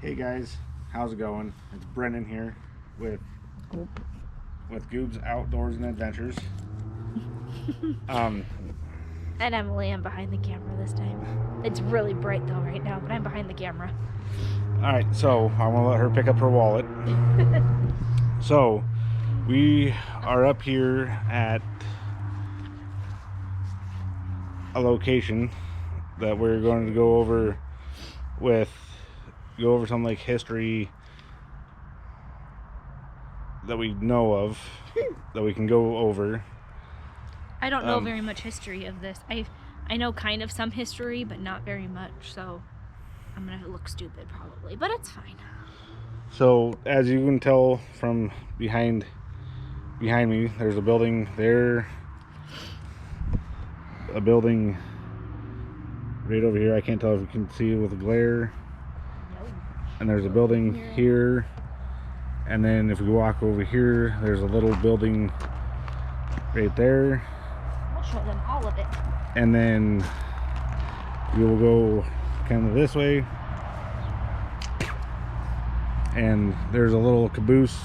Hey guys, how's it going? It's Brendan here with Goob's Outdoors and Adventures. And Emily, I'm behind the camera this time. It's really bright though right now, but I'm behind the camera. Alright, so I'm gonna let her pick up her wallet. So we are up here at a location that we're going to go over some like history that we know of that we can go over. I don't know very much history of this. I know kind of some history, but not very much, so I'm gonna look stupid probably, but it's fine. So as you can tell from behind me, there's a building there, a building right over here. I can't tell if you can see with the glare. And there's a building here, and then if we walk over here, there's a little building right there. We'll show them all of it. And then we will go kind of this way, and there's a little caboose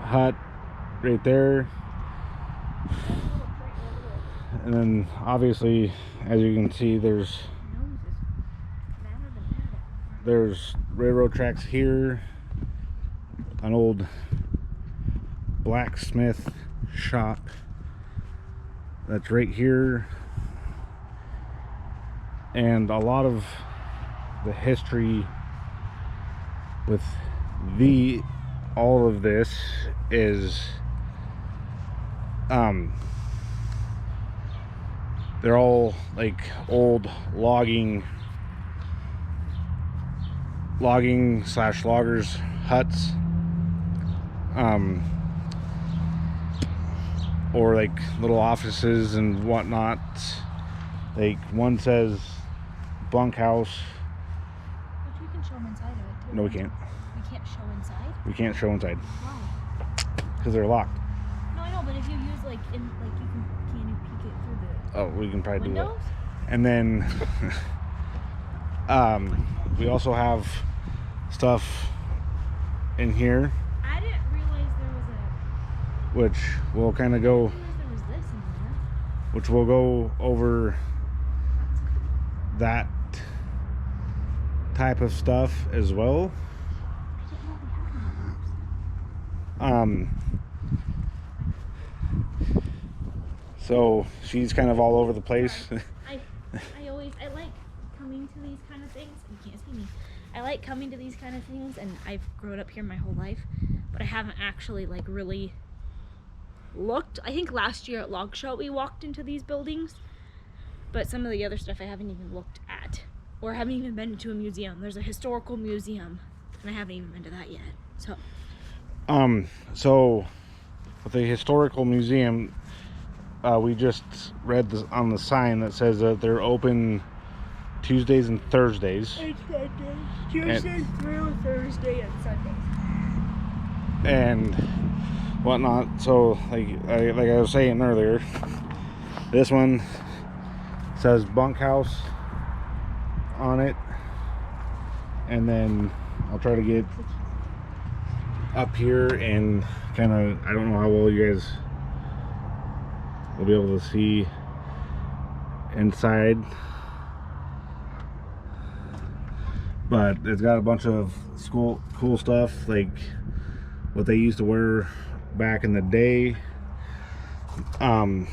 hut right there. And then obviously, as you can see, there's railroad tracks here, an old blacksmith shop that's right here, and a lot of the history with all of this is they're all like old logging slash loggers huts, or like little offices and whatnot. Like one says bunkhouse. Which we can show them inside of it too. No, we can't. We can't show inside? We can't show inside. Why? Because they're locked. No, I know, but if you use can you peek it through the Oh, we can probably windows? do that. And then we also have stuff in here, I didn't realize there was which we'll kind of go, there was this in there. which we'll go over that type of stuff as well. So she's kind of all over the place. I like coming to these kind of things. You can't see me. I like coming to these kind of things, and I've grown up here my whole life, but I haven't actually like really looked. I think last year at Log Show we walked into these buildings, but some of the other stuff I haven't even looked at, or haven't even been to a museum. There's a historical museum, and I haven't even been to that yet. So with the historical museum, we just read this on the sign that says that they're open Tuesdays and Thursdays. Tuesday through Thursday and Sundays. And whatnot. So like I was saying earlier, this one says bunkhouse on it, and then I'll try to get up here and kind of, I don't know how well you guys will be able to see inside, but it's got a bunch of cool stuff, like what they used to wear back in the day. And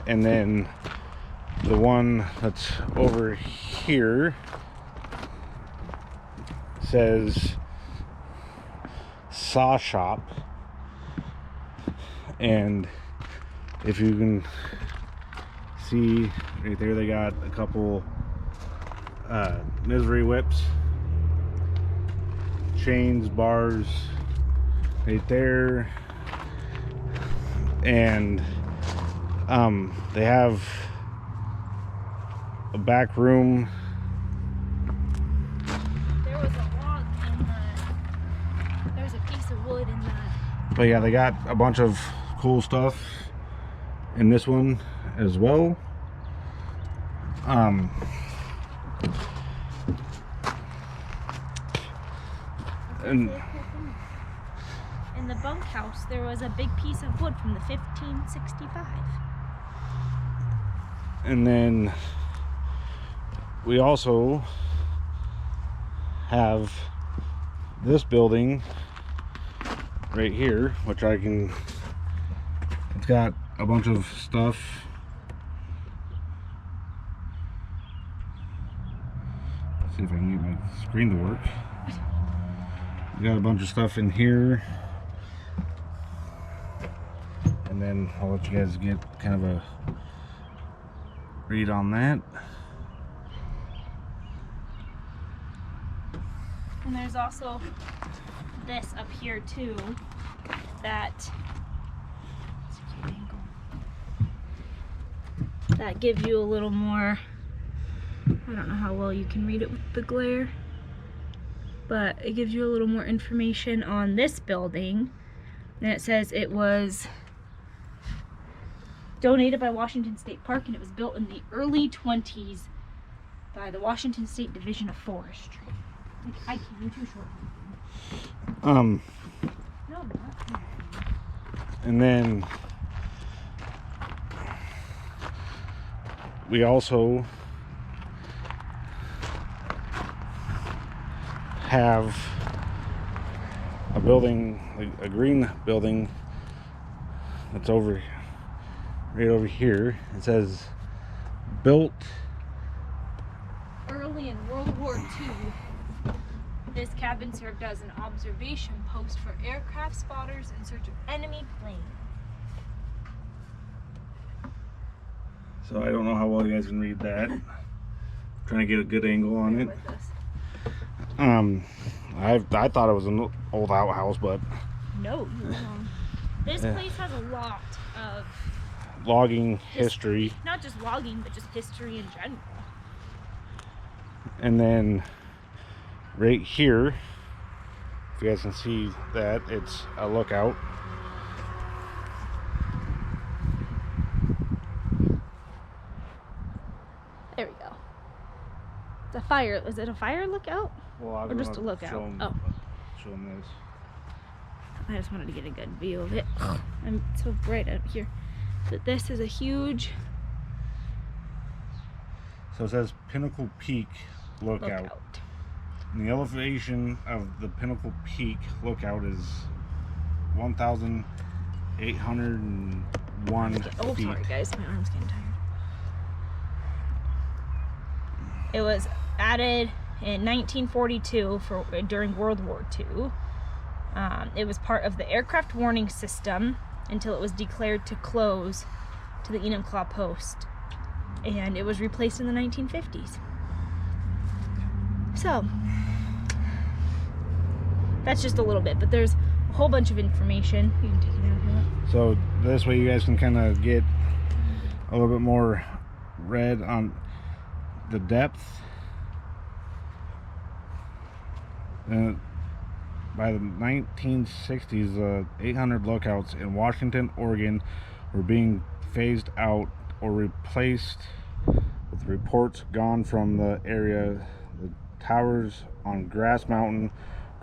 then the one that's over here says saw shop, and if you can see right there, they got a couple misery whips, chains, bars right there, and they have a back room. There was a log in the, there's a piece of wood in that. But yeah, they got a bunch of cool stuff in this one as well. And That's a cool thing. In the bunkhouse, there was a big piece of wood from the 1565. And then we also have this building right here, which it's got a bunch of stuff. Let's see if I can get my screen to work. We got a bunch of stuff in here. And then I'll let you guys get kind of a read on that. And there's also this up here too, that gives you a little more, I don't know how well you can read it with the glare, but it gives you a little more information on this building. And it says it was donated by Washington State Park, and it was built in the early 20s by the Washington State Division of Forestry. I can't, you're too short. No, I'm not. And then we also have a building, like a green building, that's right over here. It says built early in World War II. This cabin served as an observation post for aircraft spotters in search of enemy planes. So I don't know how well you guys can read that. Trying to get a good angle on it. I thought it was an old outhouse, but no, you're wrong. This place has a lot of logging history. Not just logging, but just history in general. And then right here, if you guys can see that, it's a lookout. There we go. It's a fire. Is it a fire lookout? Well, or just a lookout? Show them this. I just wanted to get a good view of it. I'm so bright out here. But this is a huge So it says Pinnacle Peak Lookout. And the elevation of the Pinnacle Peak Lookout is 1,801 feet. Oh, sorry guys, my arm's getting tired. It was added in 1942 during World War II. It was part of the aircraft warning system until it was declared to close to the Enumclaw Post, and it was replaced in the 1950s. So that's just a little bit, but there's a whole bunch of information. You can take it out here. So this way you guys can kind of get a little bit more read on the depth. And by the 1960s, 800 lookouts in Washington, Oregon were being phased out or replaced with reports gone from the area. The towers on Grass Mountain,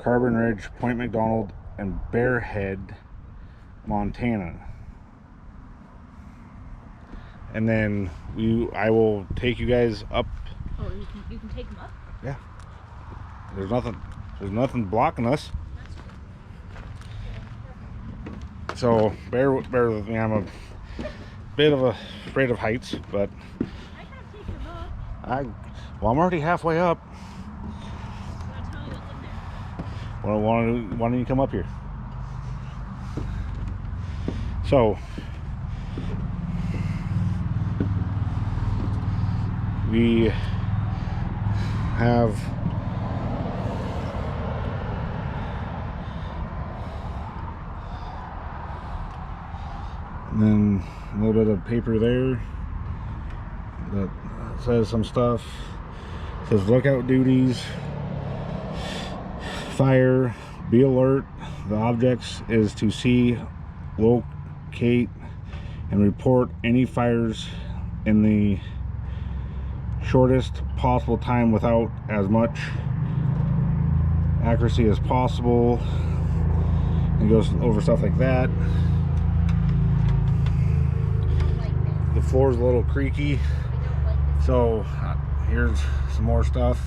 Carbon Ridge, Point McDonald, and Bearhead, Montana. And then I will take you guys up. Oh, you can take them up? Yeah. There's nothing blocking us. So bear with me. I'm a bit of afraid of heights, but I can't take them up. I'm already halfway up. You want to tell me what's in there? Why don't you come up here? So we have and then a little bit of paper there that says some stuff. It says lookout duties, fire, be alert. The objects is to see, locate, and report any fires in the shortest possible time without as much accuracy as possible. It goes over stuff like that. The floor is a little creaky, so here's some more stuff.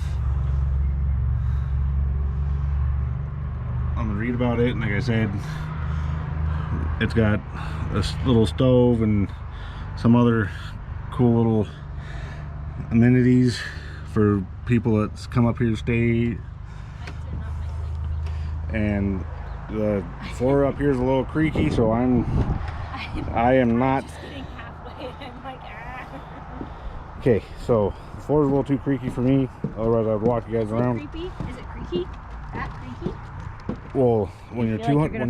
I'm gonna read about it, and like I said, it's got a little stove and some other cool little amenities for people that come up here to stay. And the floor up here is a little creaky, so I am not. Just getting halfway. I'm like, ah. Okay, so the floor is a little too creaky for me. Otherwise, I'd walk you guys around. Creepy? Is it creaky? That creaky? Well, when you're 200,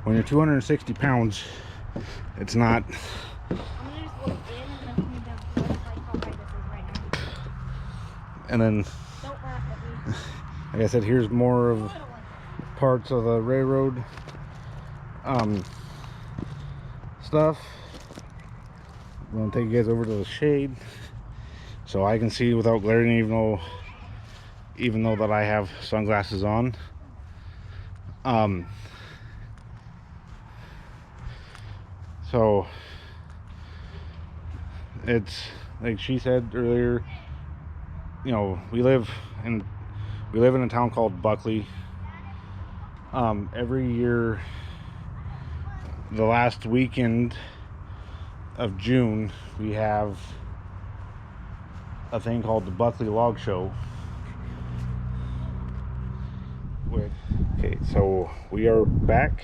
when you're 260 pounds, it's not. I'm gonna just look in and then come down to like how high this is right now. And then, Don't laugh at me. like I said, here's more of parts of the railroad stuff. I'm gonna take you guys over to the shade so I can see without glaring, even though that I have sunglasses on. So it's like she said earlier, you know, we live in a town called Buckley. Every year, the last weekend of June, we have a thing called the Buckley Log Show. Okay, so we are back.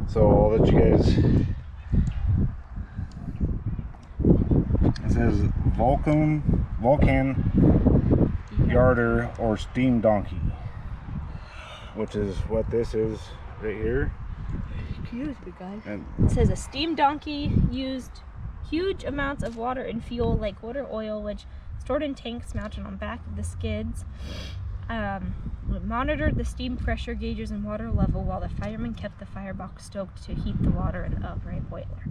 So I'll let you guys. It says Vulcan Yarder or Steam Donkey, which is what this is right here. Excuse me, guys. And it says a steam donkey used huge amounts of water and fuel like wood or oil, which stored in tanks mounted on back of the skids. It monitored the steam pressure gauges and water level while the firemen kept the firebox stoked to heat the water in the upright boiler.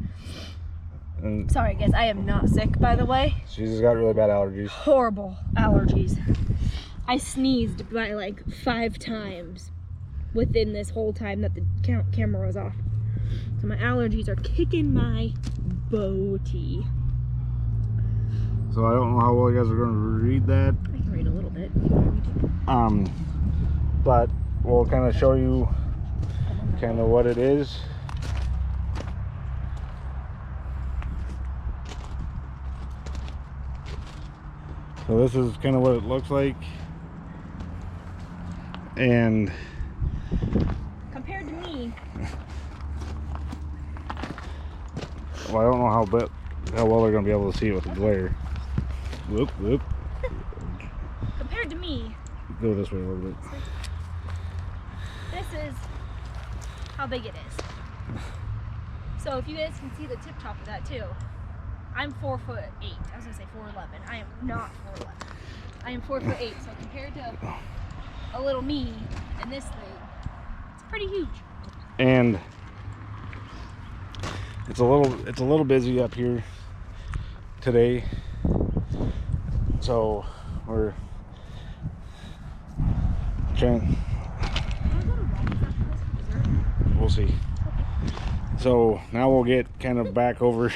and Sorry guys, I am not sick, by the way. she's just got really bad allergies. Horrible allergies. I sneezed by like 5 times within this whole time that the camera was off. So my allergies are kicking my booty. So I don't know how well you guys are going to read that. I can read a little bit. If you want me to. But we'll kind of show you kind of what it is. So this is kind of what it looks like. And Compared to me, well, I don't know how well they're going to be able to see it with the glare. Whoop, whoop. compared to me, Go this way a little bit. this is how big it is. So if you guys can see the tip top of that too, I'm 4'8". I was gonna say 4'11". I am not 4'11". I am 4'8". So compared to a little me and this thing, it's pretty huge. And it's a little busy up here today, so we're trying. We'll see. So now we'll get kind of back over,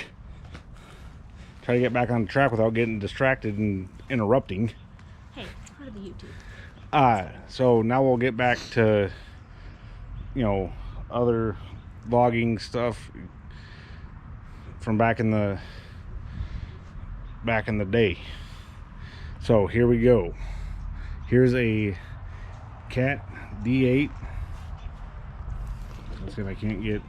try to get back on track without getting distracted and interrupting. Hey, it's part of the YouTube. So now we'll get back to, you know, other logging stuff from back in the day. So here we go. Here's a Cat D8. Let's see if I can't get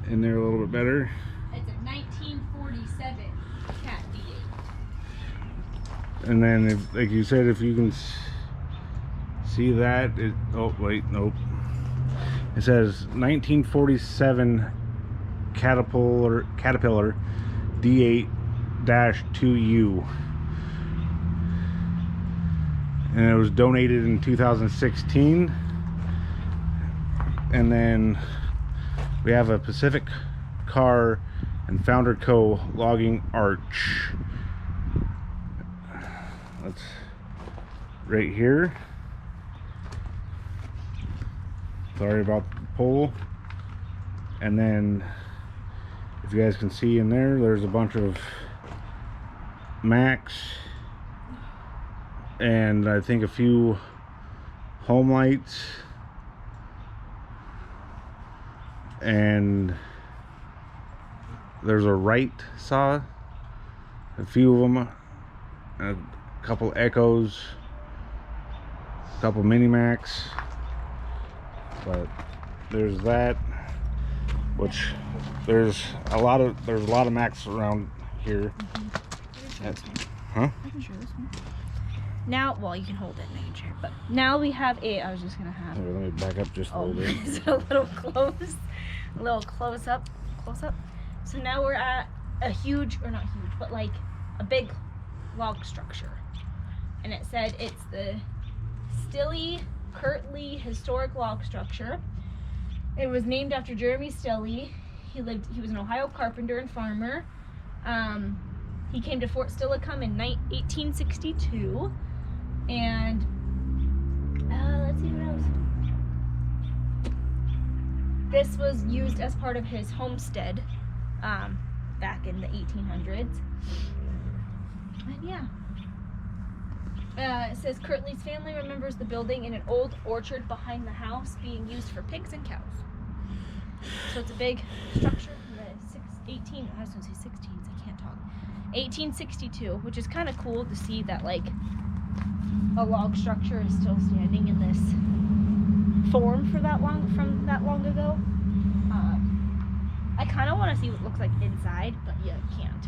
in there a little bit better. It's a 1947 Cat D8. And then, if, like you said, if you can see that, oh wait, nope. It says 1947 Caterpillar D8-2U, and it was donated in 2016. And then we have a Pacific Car and Founder Co. logging arch. Let's right here. Sorry about the pole. And then if you guys can see in there, there's a bunch of Macs and I think a few home lights, and there's a Wright saw, a few of them, a couple Echoes, a couple Mini Macs, but there's that, which there's a lot of Macs around here. Huh? I can show this one. Now, well, you can hold it and I can share. But now we have I was just gonna have. Here, let me back up just a little bit. It's a little close up. So now we're at a huge, or not huge, but like a big log structure, and it said it's the Kirtley Historic Log Structure. It was named after Jeremy Stilley. He was an Ohio carpenter and farmer. He came to Fort Steilacoom in 1862, and let's see what else. This was used as part of his homestead back in the 1800s. And yeah. It says Kirtley's family remembers the building in an old orchard behind the house being used for pigs and cows. So it's a big structure from the 1862, which is kind of cool to see that like a log structure is still standing in this form from that long ago. I kind of want to see what it looks like inside, but yeah, I can't.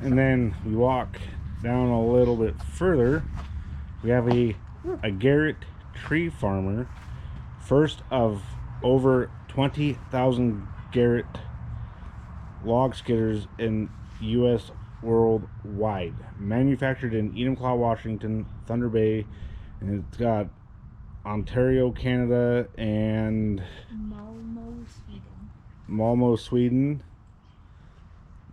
And then we walk down a little bit further. We have a Garrett tree farmer, first of over 20,000 Garrett log skidders in U.S. worldwide. Manufactured in Enumclaw, Washington, Thunder Bay, and it's got Ontario, Canada, and Malmo, Sweden.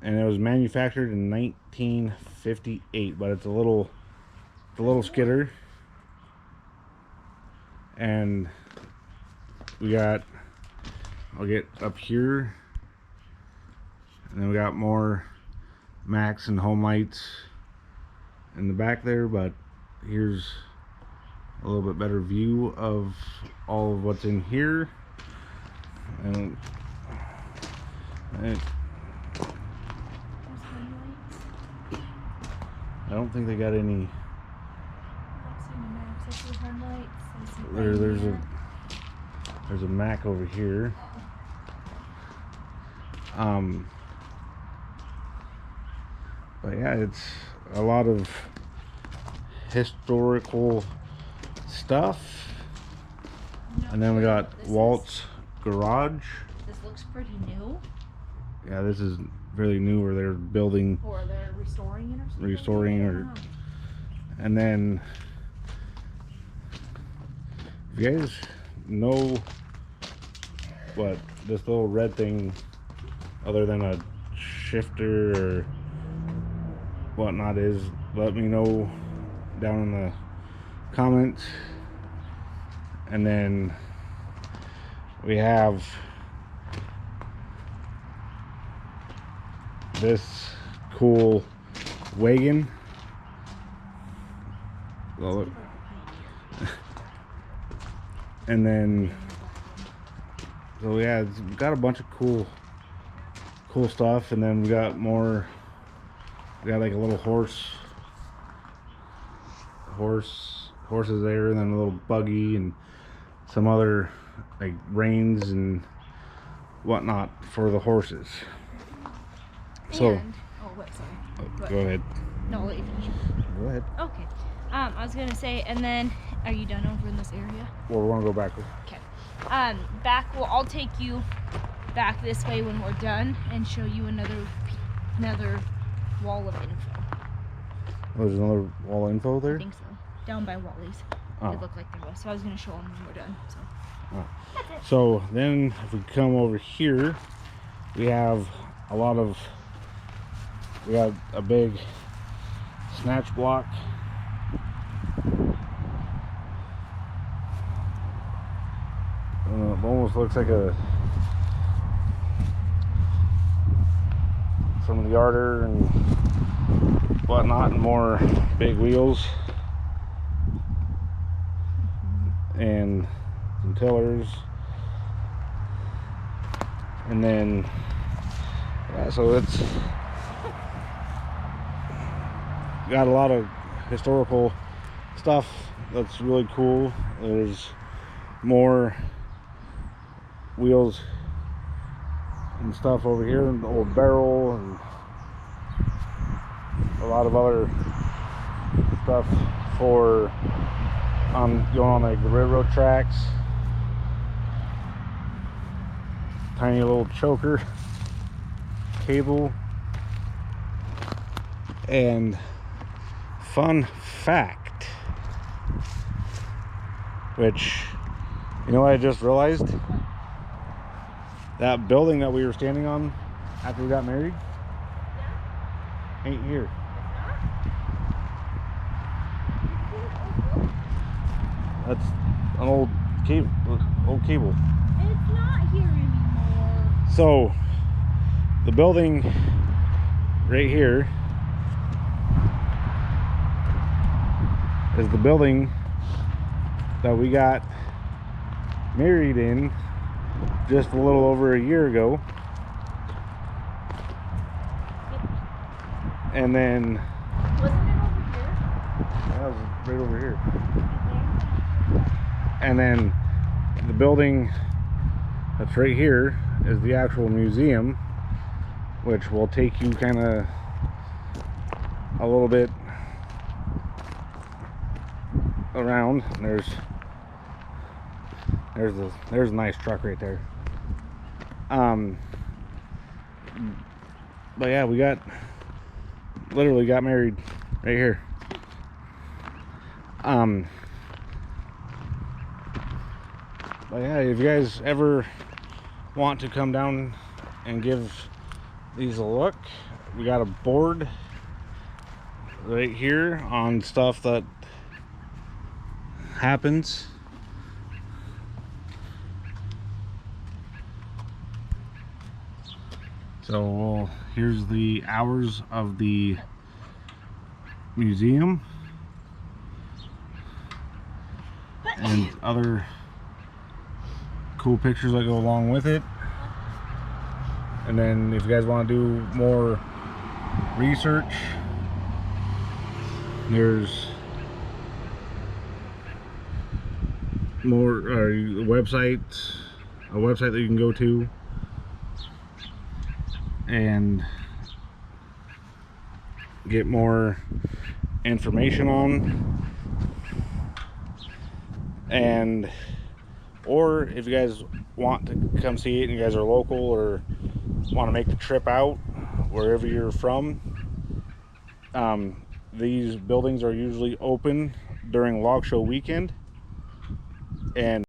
And it was manufactured in 1958, but it's a little skidder. And I'll get up here, and then we got more Macs and home lights in the back there, but here's a little bit better view of all of what's in here. And I don't think they got any. There's a Mac over here. But yeah, it's a lot of historical stuff. And then we got Walt's garage. This looks pretty new. Yeah, this is really new, where they're building or they're restoring it or something. And then if you guys know what this little red thing, other than a shifter or whatnot, is, let me know down in the comments. And then we have this cool wagon. Well, look. And then, so yeah, it's got a bunch of cool stuff. And then we got more. We got like a little horses there, and then a little buggy and some other like reins and whatnot for the horses. So, oh wait, sorry. Go ahead. No, let you finish. Go ahead. Okay. I was gonna say, and then, are you done over in this area? Well, we're gonna go backwards. Okay. Well, I'll take you back this way when we're done and show you another wall of info. Oh, there's another wall of info there? I think so. Down by Wally's. Oh. It looked like there was. So I was gonna show them when we're done. So. Oh. So then, if we come over here, we got a big snatch block almost looks like some of the yarder and whatnot, and more big wheels and some tillers, and then yeah, so it's got a lot of historical stuff that's really cool. There's more wheels and stuff over here, an old barrel, and a lot of other stuff for going on like the railroad tracks. Tiny little choker cable. And fun fact, which, you know what I just realized? That building that we were standing on after we got married, ain't here. That's an old cable. It's not here anymore. So the building right here is the building that we got married in just a little over a year ago. And then Wasn't it over here? that was right over here. And then the building that's right here is the actual museum, which will take you kind of a little bit around. There's a nice truck right there. But yeah, we literally got married right here. But yeah, if you guys ever want to come down and give these a look, we got a board right here on stuff that happens. So here's the hours of the museum and other cool pictures that go along with it. And then if you guys want to do more research, there's more a website that you can go to and get more information on. And or if you guys want to come see it and you guys are local or want to make the trip out wherever you're from, these buildings are usually open during log show weekend, and